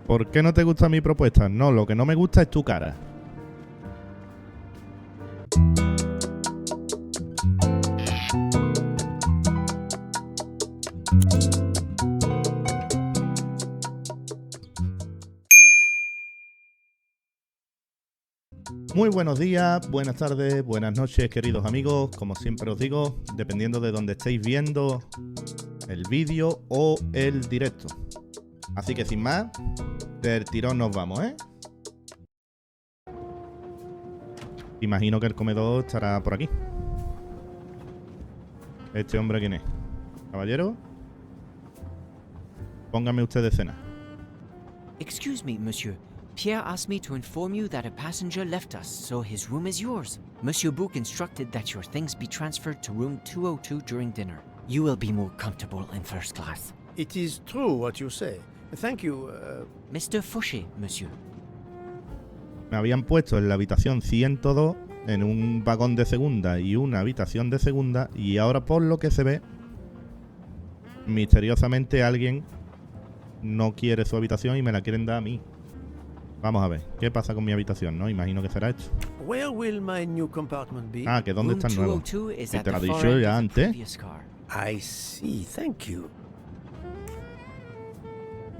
¿Por qué no te gusta mi propuesta? No, lo que no me gusta es tu cara. Muy buenos días, buenas tardes, buenas noches, queridos amigos. Como siempre os digo, dependiendo de donde estéis viendo el vídeo o el directo. Así que sin más, del tirón nos vamos, ¿eh? Imagino que el comedor estará por aquí. ¿Este hombre quién es? ¿Caballero? Póngame usted de cena. Excuse me, monsieur. Pierre asked me to inform you that a passenger left us, so his room is yours. Monsieur Bouc instructed that your things be transferred to room 202 during dinner. You will be more comfortable in first class. It is true what you say. Thank you. Mr. Fouché, monsieur. Me habían puesto en la habitación 102, en un vagón de segunda y una habitación de segunda, y ahora por lo que se ve, misteriosamente alguien no quiere su habitación y me la quieren dar a mí. Vamos a ver, ¿qué pasa con mi habitación? ¿No? Imagino que será esto. Where will my new compartment be? Ah, que ¿dónde está el nuevo? Room 202 is Que at te lo the he far dicho end ya of the antes. previous car. I see. Thank you.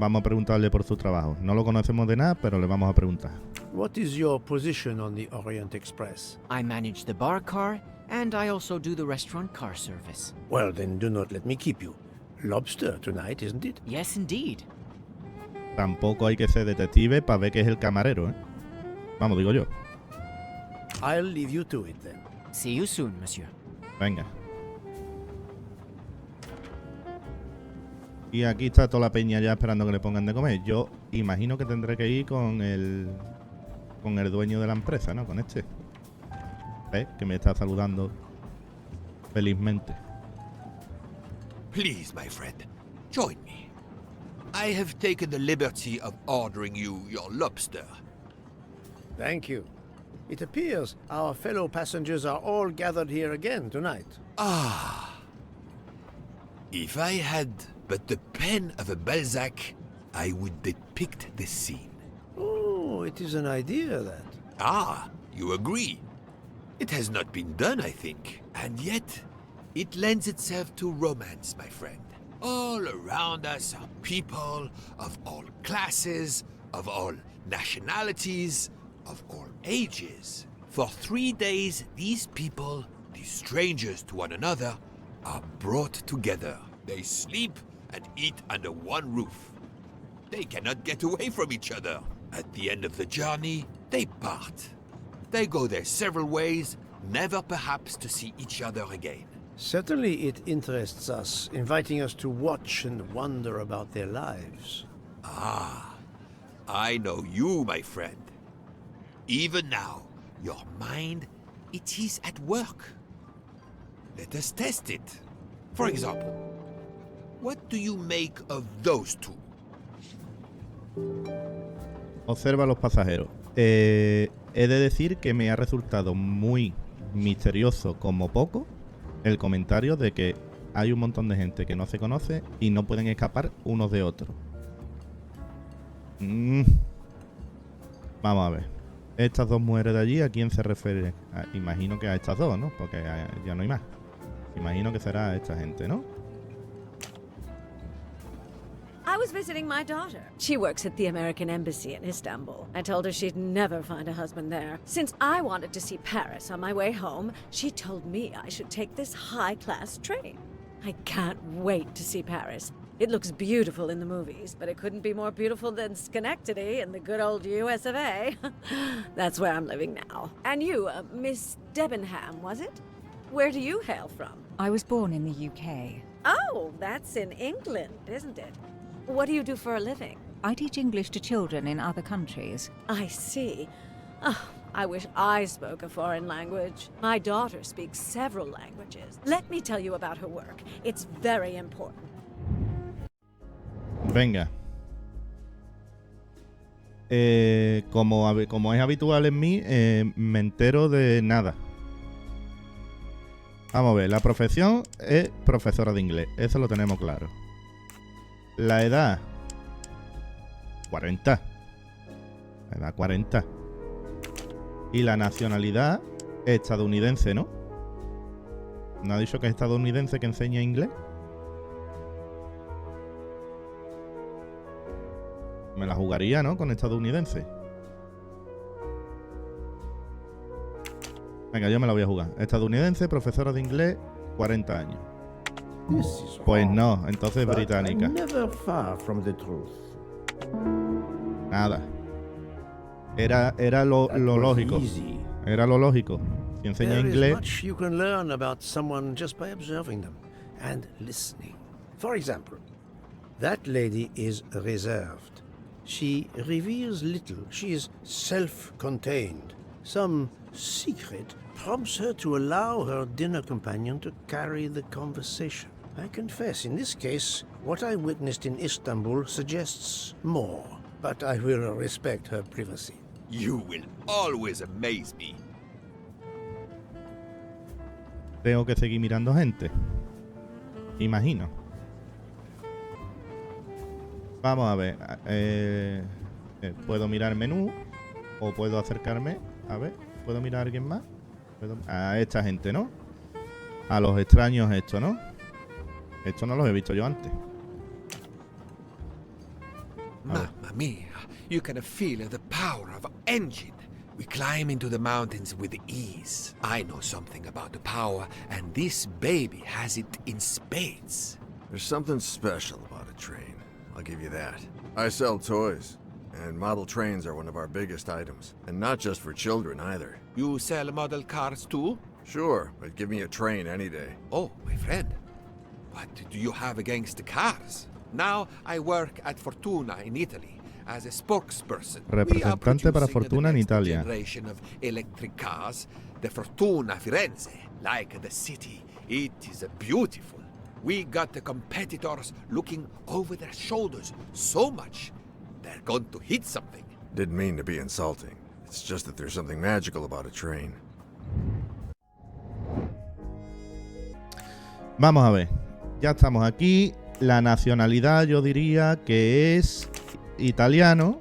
Vamos a preguntarle por su trabajo. No lo conocemos de nada, pero le vamos a preguntar. What is your position on the Orient Express? I manage the bar car, and I also do the restaurant car service. Well, then do not let me keep you. Lobster tonight, isn't it? Yes, indeed. Tampoco hay que ser detective para ver que es el camarero, ¿eh? Vamos, digo yo. I'll leave you to it then. See you soon, monsieur. Venga. Y aquí está toda la peña ya esperando que le pongan de comer. Yo imagino que tendré que ir con el dueño de la empresa, ¿no? Con este. ¿Ves? Que me está saludando felizmente. Please, my friend, join me. I have taken the liberty of ordering you your lobster. Thank you. It appears our fellow passengers are all gathered here again tonight. Ah. If I had but the pen of a Balzac, I would depict the scene. Oh, it is an idea, that. Ah, you agree. It has not been done, I think. And yet, it lends itself to romance, my friend. All around us are people of all classes, of all nationalities, of all ages. For 3 days, these people, these strangers to one another, are brought together. They sleep and eat under one roof. They cannot get away from each other. At the end of the journey, they part. They go their several ways, never perhaps to see each other again. Certainly it interests us, inviting us to watch and wonder about their lives. Ah, I know you, my friend. Even now, your mind, it is at work. Let us test it. For example, what do you make of those two? Observa a los pasajeros. He de decir que me ha resultado muy misterioso como poco el comentario de que hay un montón de gente que no se conoce y no pueden escapar unos de otros. Vamos a ver. Estas dos mujeres de allí, ¿a quién se refiere? Imagino que a estas dos, ¿no? Porque ya no hay más. Imagino que será esta gente, ¿no? I was visiting my daughter. She works at the American Embassy in Istanbul. I told her she'd never find a husband there. Since I wanted to see Paris on my way home, she told me I should take this high-class train. I can't wait to see Paris. It looks beautiful in the movies, but it couldn't be more beautiful than Schenectady in the good old US of A. That's where I'm living now. And you, Miss Debenham, was it? Where do you hail from? I was born in the UK. Oh, that's in England, isn't it? What do you do for a living? I teach English to children in other countries. I see. Oh, I wish I spoke a foreign language. My daughter speaks several languages. Let me tell you about her work. It's very important. Venga. Como es habitual en mí, me entero de nada. Vamos a ver, la profesión es profesora de inglés, eso lo tenemos claro. La edad, 40. Me da 40. Y la nacionalidad estadounidense, ¿no? ¿No ha dicho que es estadounidense que enseña inglés? Me la jugaría, ¿no? Con estadounidense. Venga, yo me la voy a jugar. Estadounidense, profesora de inglés, 40 años. Pues no, entonces británica. Nada. Era lo lógico. Era lo lógico. Si enseña There is inglés. much you can learn about someone just by observing them and listening. For example, that lady is reserved. She reveals little. She is self-contained. Some secret prompts her to allow her dinner companion to carry the conversation. I confess, in this case, what I witnessed in Istanbul suggests more, but I will respect her privacy. You will always amaze me. Tengo que seguir mirando gente. Imagino. Vamos a ver. Puedo mirar menú. O puedo acercarme. A ver. ¿Puedo mirar a alguien más? A esta gente, ¿no? A los extraños esto, ¿no? Esto no los he visto yo antes. Mamma mia, you can feel the power of engine. We climb into the mountains with ease. I know something about the power, and this baby has it in spades. There's something special about a train. I'll give you that. I sell toys, and model trains are one of our biggest items. And not just for children either. You sell model cars too? Sure, but give me a train any day. Oh, my friend. What do you have against the cars? Now I work at Fortuna in Italy as a spokesperson. Representante para Fortuna en Italia. Generation of electric cars, the Fortuna Firenze, like the city. It is beautiful. We got the competitors looking over their shoulders so much they're going to hit something. Didn't mean to be insulting. It's just that there's something magical about a train. Vamos a ver. Ya estamos aquí. La nacionalidad yo diría que es italiano.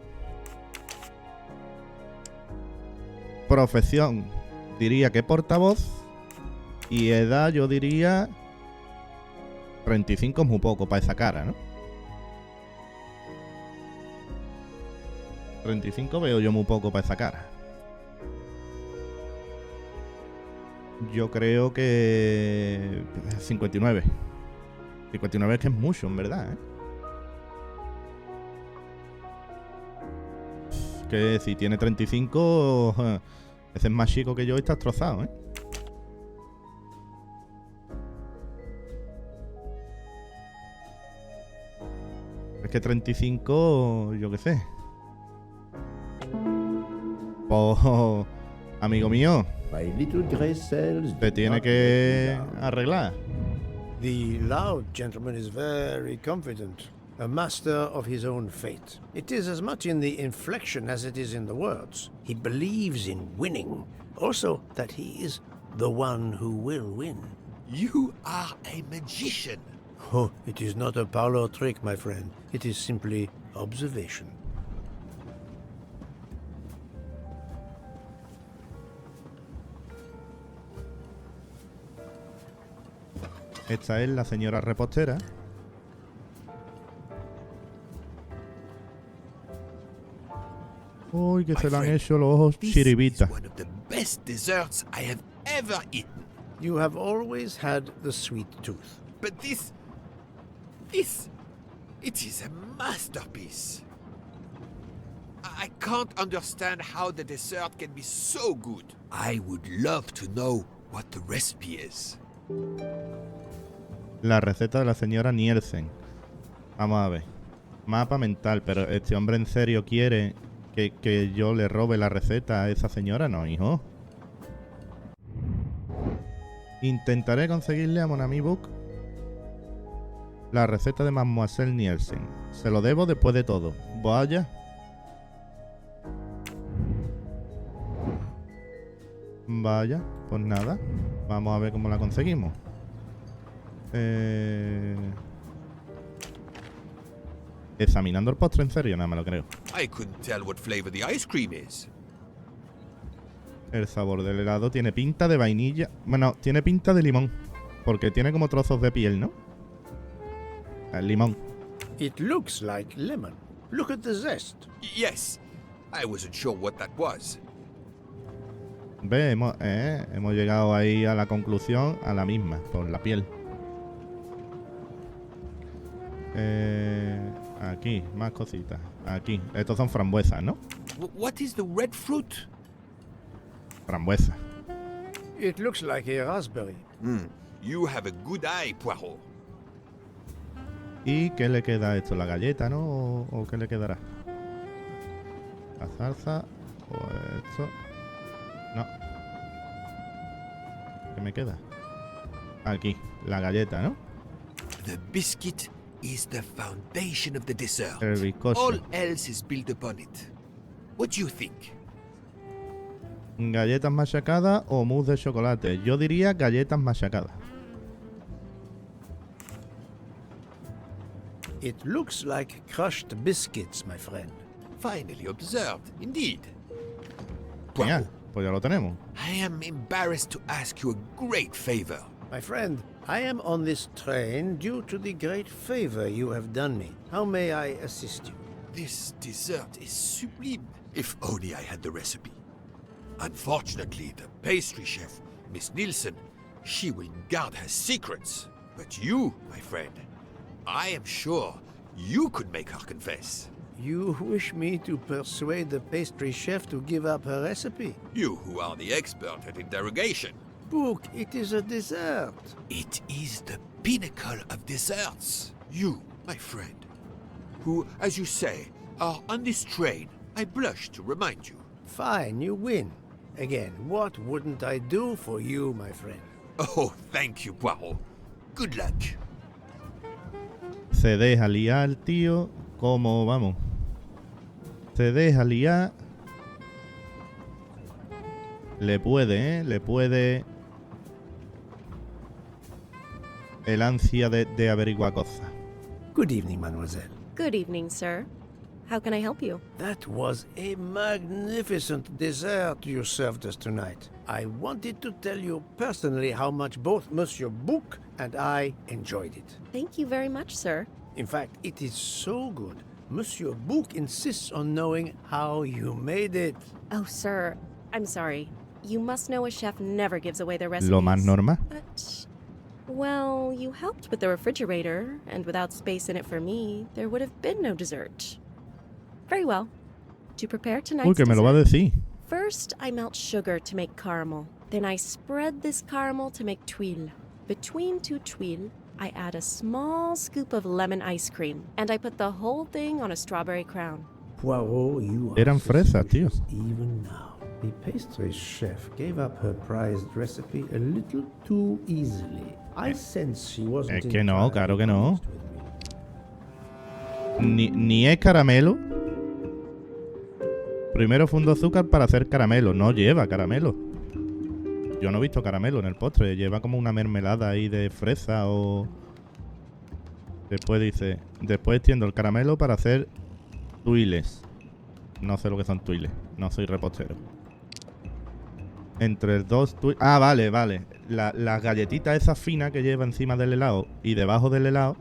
Profesión diría que portavoz. Y edad yo diría 35 es muy poco para esa cara, ¿no? 35 veo yo muy poco para esa cara. Yo creo que 59. 59 es que es mucho, en verdad, ¿eh? Que si tiene 35, ese es más chico que yo y está destrozado, ¿eh? Es que 35, yo qué sé. Pues, amigo mío, te tiene que arreglar. The loud gentleman is very confident, a master of his own fate. It is as much in the inflection as it is in the words. He believes in winning, also that he is the one who will win. You are a magician. Oh, it is not a parlor trick, my friend. It is simply observation. Esta es la señora repostera. Uy, que se le han hecho los ojos chiribitas. One of the best desserts I have ever eaten. You have always had the sweet tooth. But it is a masterpiece. I can't understand how the dessert can be so good. I would love to know what the recipe is. La receta de la señora Nielsen. Vamos a ver. Mapa mental, pero este hombre en serio quiere que yo le robe la receta a esa señora, no, hijo. Intentaré conseguirle a Mon Ami Book la receta de Mademoiselle Nielsen. Se lo debo después de todo. Vaya. Vaya, pues nada. Vamos a ver cómo la conseguimos. examinando el postre en serio, nada me lo creo. I couldn't tell what flavor the ice cream is. El sabor del helado tiene pinta de vainilla. Bueno, tiene pinta de limón. Porque tiene como trozos de piel, ¿no? El limón. It looks like lemon. Look at the zest. Yes, I wasn't sure what that was. Ve, hemos llegado ahí a la conclusión, a la misma, por la piel. Aquí, más cositas. Aquí, estos son frambuesas, ¿no? What is the red fruit? Frambuesa. It looks like a raspberry. You have a good eye, Poirot. ¿Y qué le queda a esto? ¿La galleta, no? ¿O qué le quedará? ¿La salsa? ¿O esto? No. ¿Qué me queda? Aquí, la galleta, ¿no? The biscuit is the foundation of the dessert. El bizcocho. All else is built upon it. What do you think? ¿Galletas machacadas o mousse de chocolate? Yo diría galletas machacadas. It looks like crushed biscuits, my friend. Finally observed, indeed. Genial, Poirot, pues ya lo tenemos. I am embarrassed to ask you a great favor. My friend, I am on this train due to the great favor you have done me. How may I assist you? This dessert is sublime. If only I had the recipe. Unfortunately, the pastry chef, Miss Nielsen, she will guard her secrets. But you, my friend, I am sure you could make her confess. You wish me to persuade the pastry chef to give up her recipe? You who are the expert at interrogation. Book, it is a dessert. It is the pinnacle of desserts. You, my friend, who, as you say, are on this train, I blush to remind you. Fine, you win. Again, what wouldn't I do for you, my friend? Oh, thank you, Poirot. Good luck. Se deja liar, tío. ¿Cómo vamos? Se deja liar. Le puede, Le puede. El ansia de averiguar cosas. Good evening, mademoiselle. Good evening, sir. How can I help you? That was a magnificent dessert you served us tonight. I wanted to tell you personally how much both Monsieur Bouc and I enjoyed it. Thank you very much, sir. In fact, it is so good. Monsieur Bouc insists on knowing how you made it. Oh, sir, I'm sorry. You must know a chef never gives away their recipes. Lo más normal. But, well, you helped with the refrigerator, and without space in it for me, there would have been no dessert. Very well. To prepare tonight's Uy, que me lo va a dessert, decir. first I melt sugar to make caramel. Then I spread this caramel to make tuiles. Between two tuiles, I add a small scoop of lemon ice cream, and I put the whole thing on a strawberry crown. Poirot, you are Eran fresas, tío. suspicious even now. The pastry chef gave up her prized recipe a little too easily. I sense she wasn't Es que no, entirely claro que no. honest with me. Ni es caramelo. Primero fundó azúcar para hacer caramelo. No lleva caramelo. Yo no he visto caramelo en el postre. Lleva como una mermelada ahí de fresa o... Después dice... Después extiendo el caramelo para hacer tuiles. No sé lo que son tuiles. No soy repostero. Entre dos tuiles... Ah, vale, vale. Las galletitas esas finas que lleva encima del helado y debajo del helado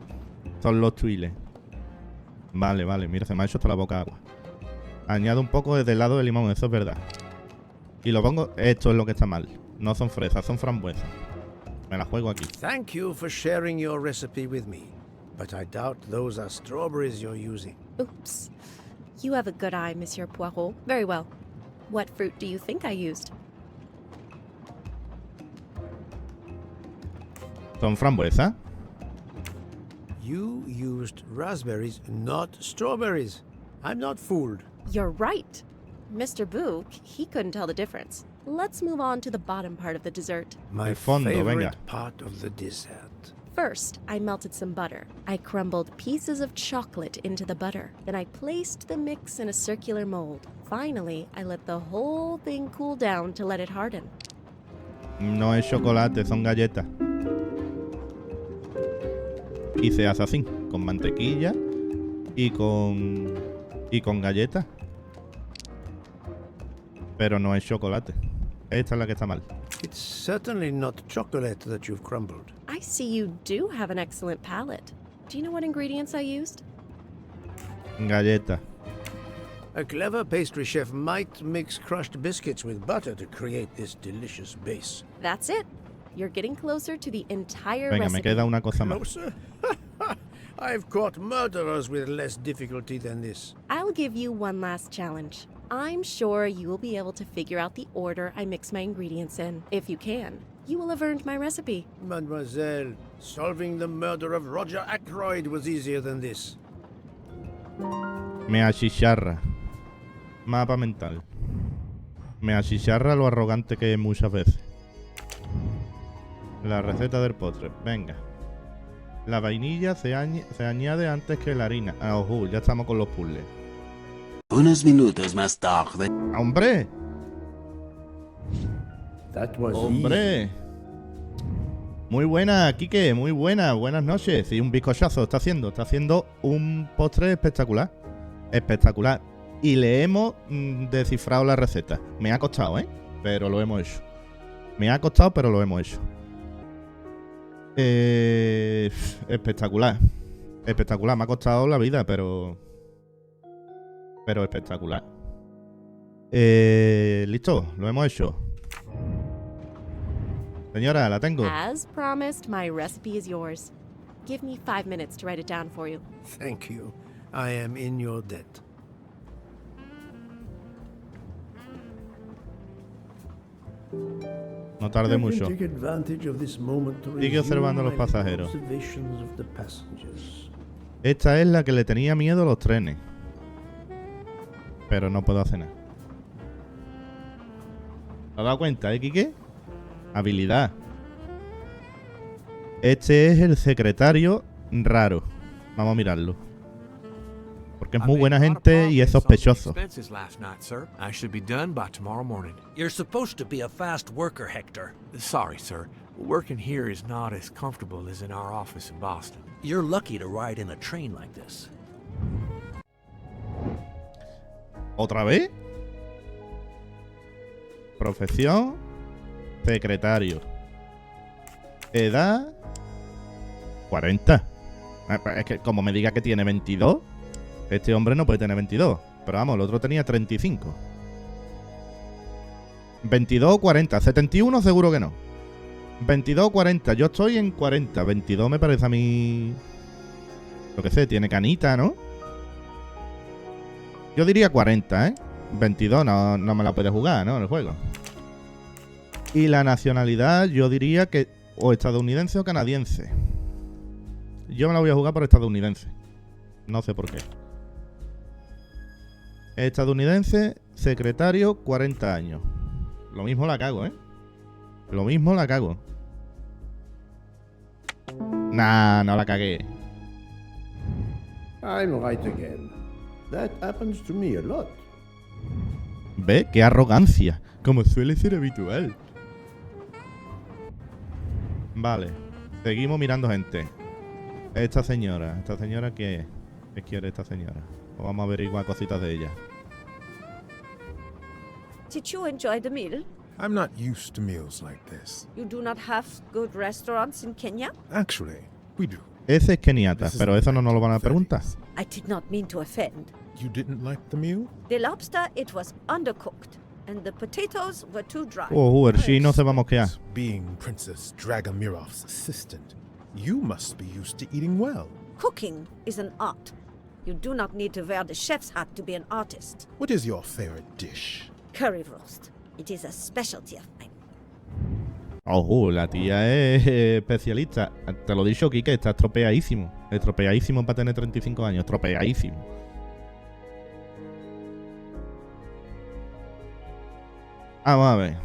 son los tuiles. Vale, vale. Mira, se me ha hecho hasta la boca agua. Añado un poco de helado de limón, eso es verdad. Y lo pongo... Esto es lo que está mal. No son fresas, son frambuesas. Me la juego aquí. Thank you for sharing your recipe with me. But I doubt those are strawberries you're using. Oops. You have a good eye, Monsieur Poirot. Very well. What fruit do you think I used? ¿Son frambuesas? You used raspberries, not strawberries. I'm not fooled. You're right. Mr. Bouc, he couldn't tell the difference. Let's move on to the bottom part of the dessert. My El fondo, favorite venga. part of the dessert. First, I melted some butter. I crumbled pieces of chocolate into the butter. Then I placed the mix in a circular mold. Finally, I let the whole thing cool down to let it harden. No es chocolate, son galletas. Y se hace así, con mantequilla y con galletas. Pero no es chocolate. Esta es la que está mal. It's certainly not chocolate that you've crumbled. I see you do have an excellent palate. Do you know what ingredients I used? Galleta. A clever pastry chef might mix crushed biscuits with butter to create this delicious base. That's it. You're getting closer to the entire Venga, recipe. me queda una cosa más. Closer? I've caught murderers with less difficulty than this. I'll give you one last challenge. I'm sure you will be able to figure out the order I mix my ingredients in. If you can, you will have earned my recipe. Mademoiselle, solving the murder of Roger Ackroyd was easier than this. Me achicharra. Mapa mental. Me achicharra lo arrogante que es muchas veces. La receta del postre. Venga. La vainilla se añade antes que la harina. Ah, ya estamos con los puzzles. Unos minutos más tarde. ¡Hombre! That was ¡Hombre! Muy buena, Quique, muy buena. Buenas noches. Sí, un bizcochazo está haciendo. Está haciendo un postre espectacular. Espectacular. Y le hemos descifrado la receta. Me ha costado, ¿eh? Pero lo hemos hecho. Me ha costado, pero lo hemos hecho. Espectacular. Espectacular. Me ha costado la vida, pero espectacular. Listo, lo hemos hecho. Señora, la tengo. As promised, my recipe is yours. Give me 5 minutes to write it down for you. Thank you. I am in your debt. No tarde mucho. Take advantage of this moment to Sigue observando a los resume my pasajeros. observations of the passengers. Esta es la que le tenía miedo a los trenes. Pero no puedo hacer nada. ¿Te has dado cuenta, Quique? Habilidad. Este es el secretario raro. Vamos a mirarlo. Porque es muy buena gente y es sospechoso. I should be done by tomorrow morning. You're supposed to be a fast worker, Hector. Sorry, sir. Working here is not as comfortable as in our office in Boston. You're lucky to ride in a train like this. ¿Otra vez? Profesión. Secretario. Edad. 40. Es que como me diga que tiene 22, este hombre no puede tener 22. Pero vamos, el otro tenía 35. 22 o 40. 71 seguro que no. 22 o 40. Yo estoy en 40. 22 me parece a mí... Lo que sé, tiene canita, ¿no? Yo diría 40, ¿eh? 22 no me la puede jugar, ¿no? En el juego. Y la nacionalidad yo diría que o estadounidense o canadiense. Yo me la voy a jugar por estadounidense. No sé por qué. Estadounidense, secretario, 40 años. Lo mismo la cago, ¿eh? Lo mismo la cago. Nah, no la cagué. I'm right again. That happens to me a lot. ¿Ve? ¡Qué arrogancia! Como suele ser habitual. Vale. Seguimos mirando gente. ¿Esta señora qué es? ¿Qué quiere esta señora? O vamos a averiguar cositas de ella. Did you enjoy the meal? I'm not used to meals like this. You do not have good restaurants in Kenya? Actually, we do. Ese es keniata, pero eso no nos lo van a preguntar. I did not mean to offend. You didn't like the meal? The lobster, it was undercooked, and the potatoes were too dry. Oh, el sí no se va a mosquear. Being Princess Dragamirov's assistant, you must be used to eating well. Cooking is an art. You do not need to wear the chef's hat to be an artist. What is your favorite dish? Currywurst. It is a specialty of mine. Oh, la tía es especialista. Te lo he dicho, Kike, está estropeadísimo. Estropeadísimo para tener 35 años. Estropeadísimo. Vamos a ver.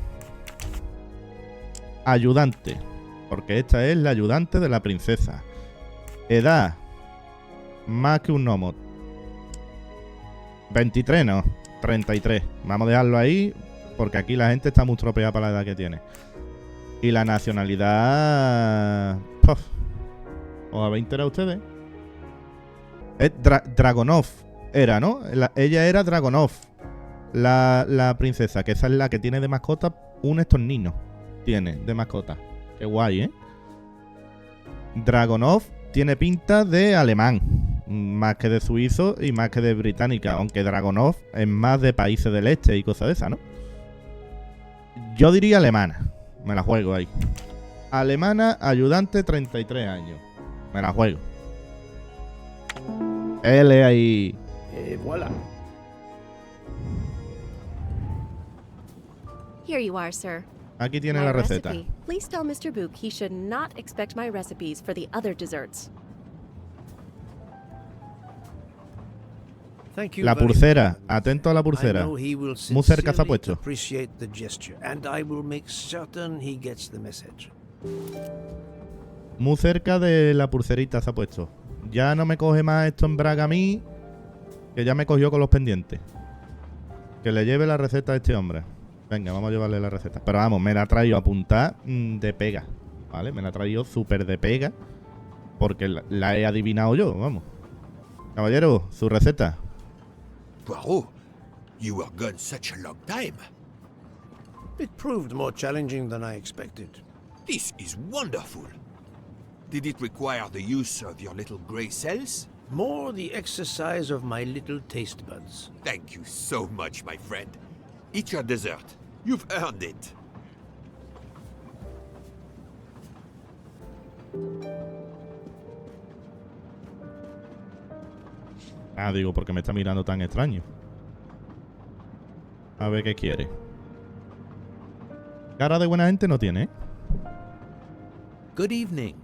Ayudante. Porque esta es la ayudante de la princesa. Edad. Más que un gnomo. 23 no. 33. Vamos a dejarlo ahí. Porque aquí la gente está muy estropeada para la edad que tiene. Y la nacionalidad... Puff. ¿Os habéis enterado ustedes? Dragonov era, ¿no? Ella era Dragonov, la princesa, que esa es la que tiene de mascota un estornino. Tiene de mascota. Qué guay, ¿eh? Dragonov tiene pinta de alemán, más que de suizo y más que de británica, aunque Dragonov es más de países del este y cosas de esas, ¿no? Yo diría alemana, me la juego ahí. Alemana, ayudante, 33 años. Me la juego. L ahí. Voilà. Here you are, sir. Aquí tiene My la receta. recipe. Please tell Mr. Book he should not expect my recipes for the other desserts. Thank you La very pulsera. much. Atento a la I pulsera. know he will Muy cerca se ha sincerely puesto. appreciate the gesture, and I will make certain he gets the message. Muy cerca de la pulserita se ha puesto. Ya no me coge más esto en braga a mí, que ya me cogió con los pendientes. Que le lleve la receta a este hombre. Venga, vamos a llevarle la receta. Pero vamos, me la ha traído a apuntar de pega, ¿vale? Me la ha traído súper de pega, porque la he adivinado yo, vamos. Caballero, su receta. Poirot, you were gone such a long time. It proved more challenging than I expected. This is wonderful. Did it require the use of your little grey cells? More the exercise of my little taste buds. Thank you so much, my friend. Eat your dessert. You've earned it. Ah, digo, porque me está mirando tan extraño. A ver qué quiere. Cara de buena gente no tiene, ¿eh? Good evening.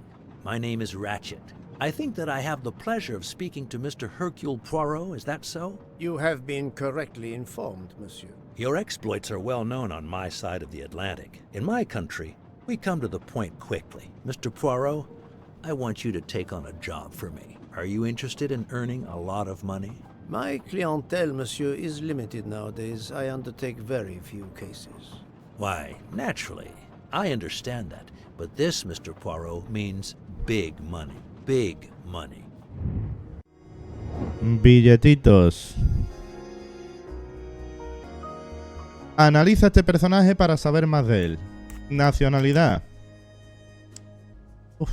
My name is Ratchet. I think that I have the pleasure of speaking to Mr. Hercule Poirot, is that so? You have been correctly informed, monsieur. Your exploits are well known on my side of the Atlantic. In my country, we come to the point quickly. Mr. Poirot, I want you to take on a job for me. Are you interested in earning a lot of money? My clientele, monsieur, is limited nowadays. I undertake very few cases. Why, naturally. I understand that. But this, Mr. Poirot, means big money. Big money. Billetitos. Analiza este personaje para saber más de él. Nacionalidad. Uf.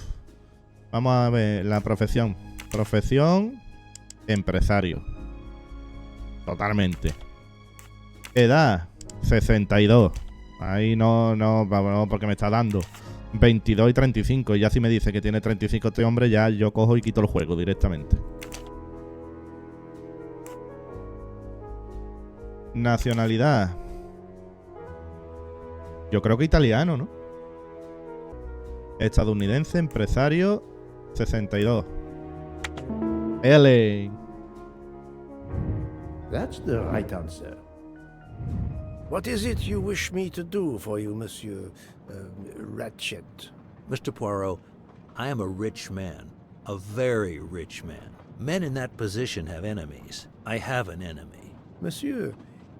Vamos a ver la profesión. Profesión, empresario. Totalmente. Edad, 62. Ahí no, porque me está dando 22 y 35. Y ya si me dice que tiene 35 este hombre, ya yo cojo y quito el juego directamente. Nacionalidad. Yo creo que italiano, ¿no? Estadounidense, empresario, 62. L. That's the right answer. What is it you wish me to do for you, Monsieur Ratchet? Mr. Poirot, I am a rich man. A very rich man. Men in that position have enemies. I have an enemy. Monsieur,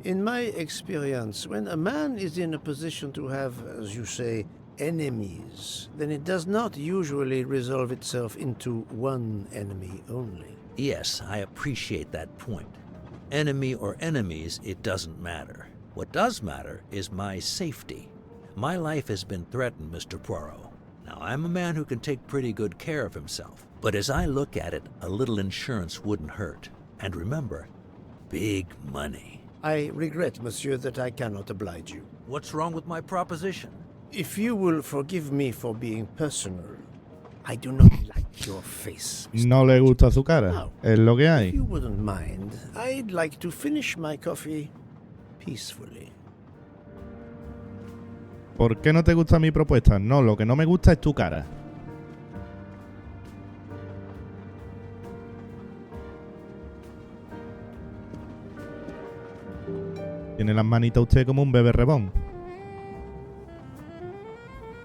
in my experience, when a man is in a position to have, as you say, enemies, then it does not usually resolve itself into one enemy only. Yes, I appreciate that point. Enemy or enemies, it doesn't matter. What does matter is my safety. My life has been threatened, Mr. Poirot. Now, I'm a man who can take pretty good care of himself. But as I look at it, a little insurance wouldn't hurt. And remember, big money. I regret, monsieur, that I cannot oblige you. What's wrong with my proposition? If you will forgive me for being personal, I do not like your face. No le gusta su cara. No. Es lo que If hay. you wouldn't mind, I'd like to finish my coffee peacefully. ¿Por qué no te gusta mi propuesta? No, lo que no me gusta es tu cara. Tiene las manitas usted como un bebé rebón.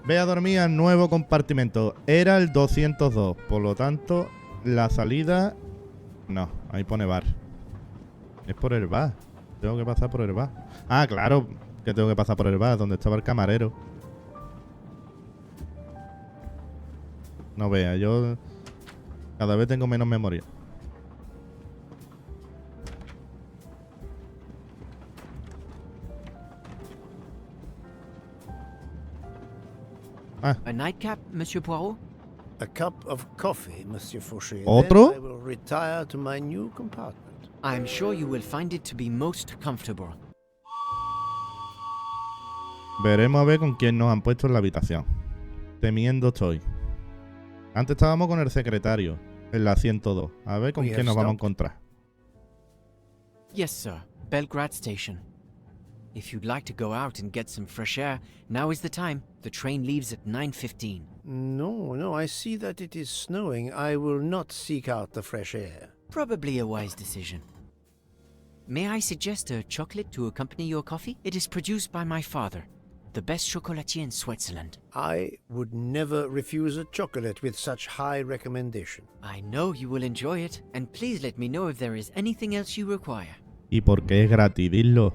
Ve a dormir al nuevo compartimento. Era el 202. Por lo tanto, la salida... No, ahí pone bar. Es por el bar. Tengo que pasar por el bar. Ah, claro, que tengo que pasar por el bar, donde estaba el camarero. No vea, yo cada vez tengo menos memoria. Ah. A nightcap, Monsieur Poirot? A cup of coffee, Monsieur Fauché. ¿Otro? Then I will retire to my new compartment. I am sure you will find it to be most comfortable. Veremos a ver con quién nos han puesto en la habitación. Temiendo estoy. Antes estábamos con el secretario, en la 102. A ver con quién nos vamos a encontrar. Yes, sir. Belgrade Station. If you'd like to go out and get some fresh air, now is the time. The train leaves at 9:15. No, I see that it is snowing. I will not seek out the fresh air. Probably a wise decision. May I suggest a chocolate to accompany your coffee? It is produced by my father, the best chocolatier in Switzerland. I would never refuse a chocolate with such high recommendation. I know you will enjoy it, and please let me know if there is anything else you require. ¿Y por qué es gratis? Dilo.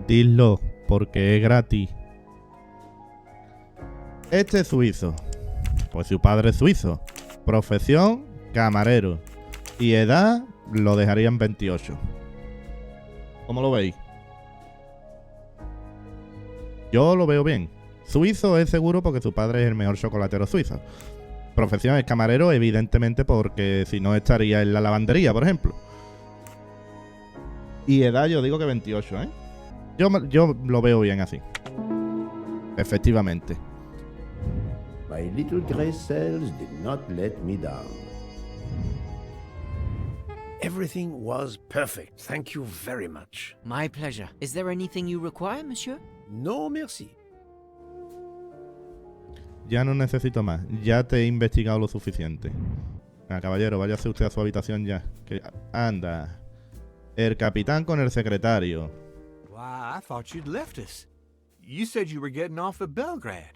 Dilo, porque es gratis. Este es suizo. Pues su padre es suizo. Profesión, camarero. Y edad, lo dejaría en 28. ¿Cómo lo veis? Yo lo veo bien. Suizo es seguro porque su padre es el mejor chocolatero suizo. Profesión es camarero, evidentemente, porque si no estaría en la lavandería, por ejemplo. Y edad yo digo que 28, ¿eh? Yo lo veo bien así. Efectivamente. My little gray cells did not let me down. Everything was perfect. Thank you very much. My pleasure. Is there anything you require, monsieur? No, merci. Ya no necesito más. Ya te he investigado lo suficiente. Caballero, váyase usted a su habitación ya. Anda. El capitán con el secretario. Why, I thought you'd left us. You said you were getting off at Belgrade.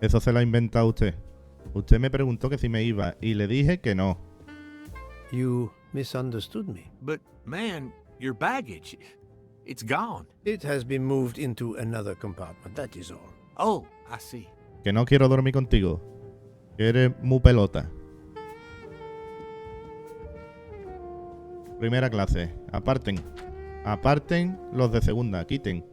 Eso se lo ha inventado usted. Usted me preguntó que si me iba y le dije que no. You misunderstood me. But, man, your baggage, it's gone. It has been moved into another compartment, that is all. Oh, I see. Que no quiero dormir contigo. Que eres muy pelota. Primera clase. Aparten. Aparten los de segunda. Quiten.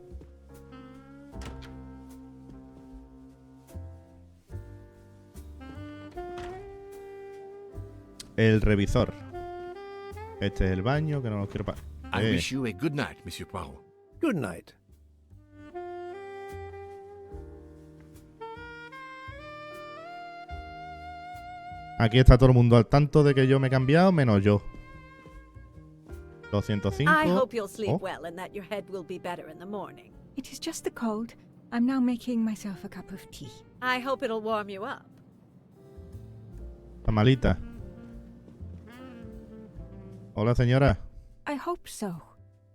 El revisor. Este es el baño, que no lo quiero para. I wish you a good night, Monsieur Poirot. Good night. Aquí está todo el mundo al tanto de que yo me he cambiado, menos yo. 205. I hope you'll sleep well and that your head will be better in the morning. It is just the cold. I'm now making myself a cup of tea. I hope it'll warm you up. Está malita. Hola, señora. I hope so.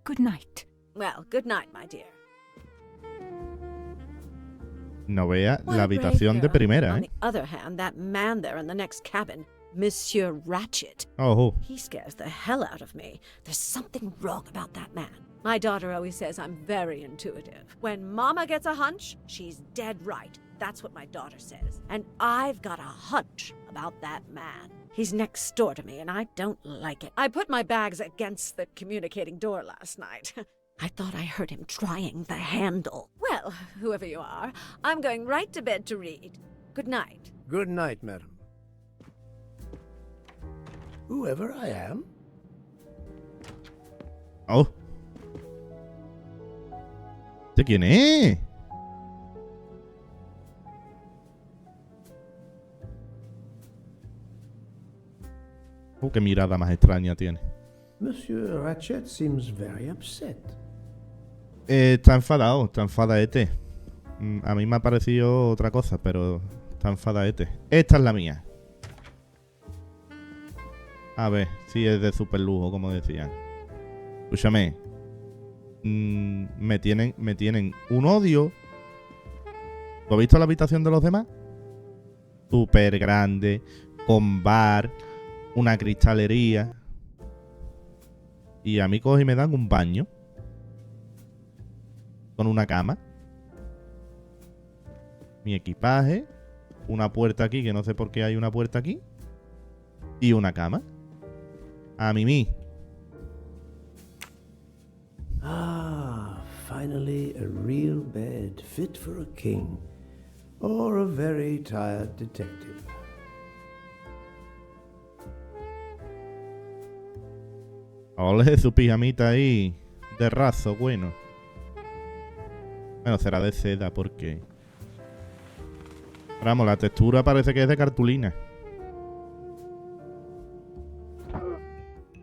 Good night. Well, good night, my dear. No vea What la a brave habitación de girl. primera, On ¿eh? the other hand, that man there in the next cabin, Monsieur Ratchet. Oh, He scares the hell out of me. There's something wrong about that man. My daughter always says I'm very intuitive. When Mama gets a hunch, she's dead right. That's what my daughter says. And I've got a hunch about that man. He's next door to me, and I don't like it. I put my bags against the communicating door last night. I thought I heard him trying the handle. Well, whoever you are, I'm going right to bed to read. Good night. Good night, madam. Whoever I am? oh. ¿De quién es? Qué mirada más extraña tiene. Monsieur Ratchet seems very upset. Está enfadado, está enfadaete. A mí me ha parecido otra cosa, pero está enfadaete. Esta es la mía. A ver, si es de super lujo, como decían. Escúchame. Me tienen un odio. ¿Tú has visto la habitación de los demás? Súper grande, con bar, una cristalería. Y a mí coge y me dan un baño. Con una cama. Mi equipaje. Una puerta aquí, que no sé por qué hay una puerta aquí. Y una cama. A mí. Ah, finally a real bed fit for a king. or a very tired detective. Ole, su pijamita ahí de raso, bueno. Bueno, será de seda porque... Vamos, la textura parece que es de cartulina.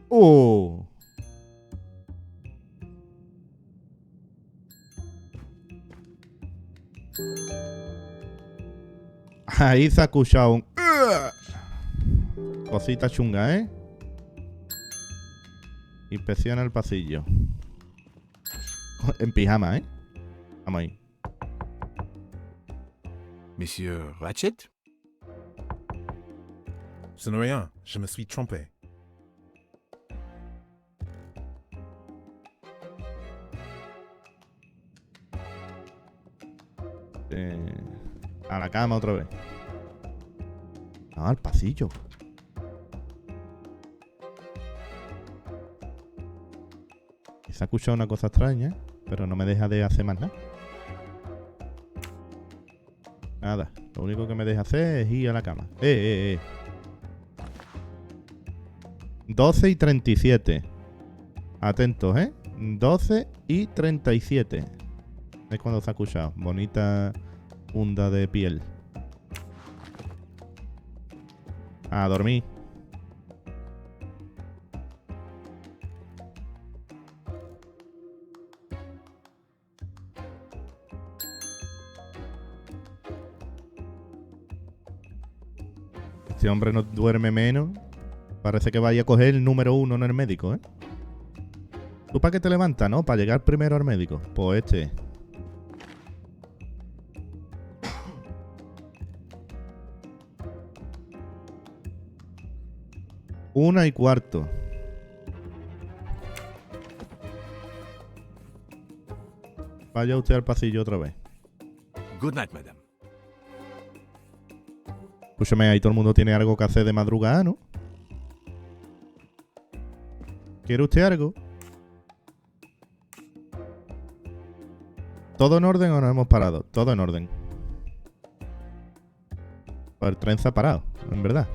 ¡Oh! Ahí se ha escuchado un... Cosita chunga, ¿eh? Inspecciona el pasillo. En pijama, ¿eh? Vamos ahí. Monsieur Ratchet? Ce n'est rien, je me suis trompé. A la cama otra vez. No, al pasillo. Y se ha escuchado una cosa extraña, pero no me deja de hacer más nada. Nada, lo único que me deja hacer es ir a la cama. 12 y 37. Atentos, 12 y 37. Es cuando se ha escuchado. Bonita funda de piel. A dormir. Este hombre no duerme menos. Parece que vaya a coger el número 1 en el médico, ¿eh? ¿Tú para qué te levantas, no? Para llegar primero al médico. Pues este. Una y cuarto. Vaya usted al pasillo otra vez. Good night, madam. Escúchame, ahí todo el mundo tiene algo que hacer de madrugada, ¿no? ¿Quiere usted algo? ¿Todo en orden o nos hemos parado? Todo en orden. Pues el tren se ha parado, en verdad.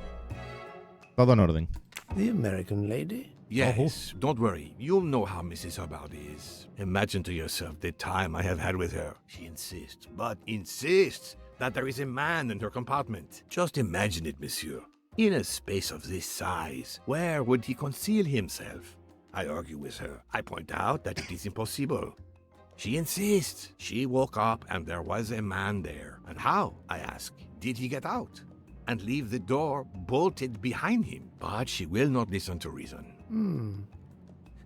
Todo en orden. The American lady? Yes, don't worry. You'll know how Mrs. Hubbard is. Imagine to yourself the time I have had with her. She insists, but insists, that there is a man in her compartment. Just imagine it, monsieur. In a space of this size, where would he conceal himself? I argue with her. I point out that it is impossible. She insists. She woke up and there was a man there. And how, I ask, did he get out? And leave the door bolted behind him? But she will not listen to reason.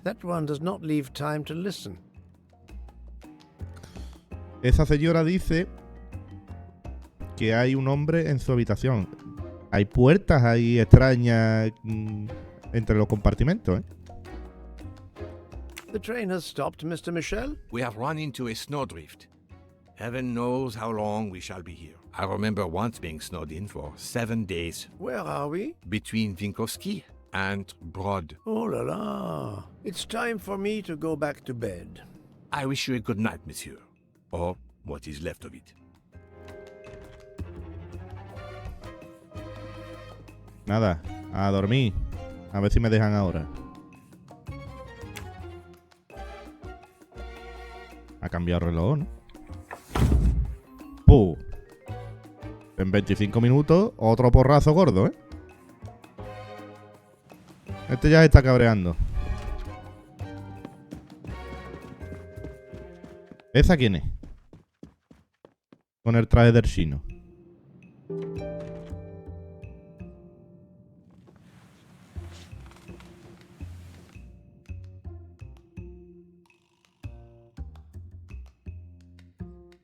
That one does not leave time to listen. Esa señora dice que hay un hombre en su habitación. Hay puertas ahí extrañas entre los compartimentos, ¿eh? The train has stopped, Mr. Michel? We have run into a snowdrift. Heaven knows how long we shall be here. I remember once being snowed in for 7 days. Where are we? Between Winkowski and Brod. Oh la la. It's time for me to go back to bed. I wish you a good night, monsieur. Or what is left of it. Nada, a dormir. A ver si me dejan ahora. Ha cambiado el reloj, ¿no? ¡Puh! En 25 minutos, otro porrazo gordo, ¿eh? Este ya se está cabreando. ¿Esa quién es? Con el traje del chino.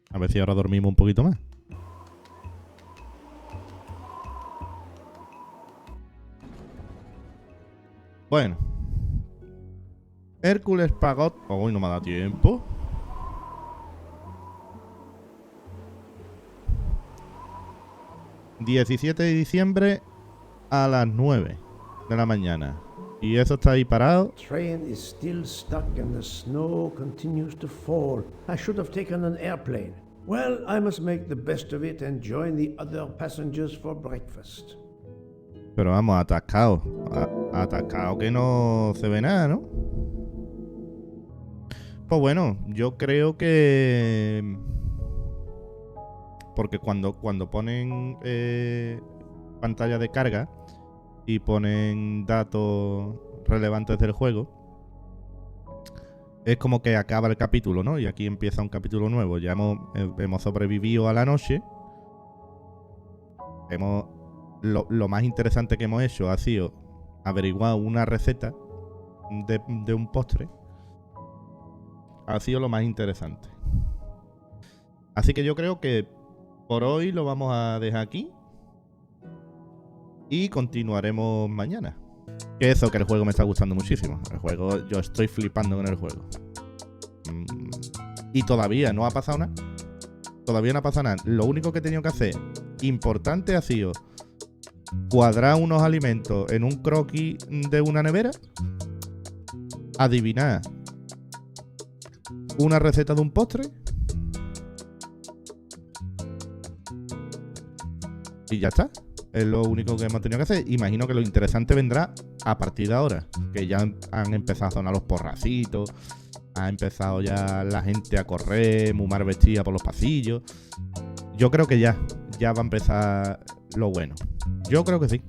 A ver si ahora dormimos un poquito más. Bueno. Hércules Pagot. Hoy no me da tiempo. ...17 de diciembre... ...a las 9 de la mañana... ...y eso está ahí parado... The train is still stuck and the snow continues to fall. I should have taken an airplane. Well, I must make the best of it and join the other passengers for breakfast. Pero vamos, atascado. Atascado que no se ve nada, ¿no? Pues bueno, yo creo que... Porque cuando ponen pantalla de carga y ponen datos relevantes del juego, es como que acaba el capítulo, ¿no? Y aquí empieza un capítulo nuevo. Ya hemos sobrevivido a la noche. Lo más interesante que hemos hecho ha sido averiguar una receta de un postre. Ha sido lo más interesante. Así que yo creo que por hoy lo vamos a dejar aquí. Y continuaremos mañana. Que eso, que el juego me está gustando muchísimo. El juego, yo estoy flipando con el juego. Y todavía no ha pasado nada. Todavía no ha pasado nada. Lo único que he tenido que hacer importante ha sido cuadrar unos alimentos en un croquis de una nevera, adivinar una receta de un postre y ya está. Es lo único que hemos tenido que hacer. Imagino que lo interesante vendrá a partir de ahora, que ya han empezado a sonar los porracitos, ha empezado ya la gente a correr, mumar vestida por los pasillos. Yo creo que ya va a empezar lo bueno. Yo creo que sí.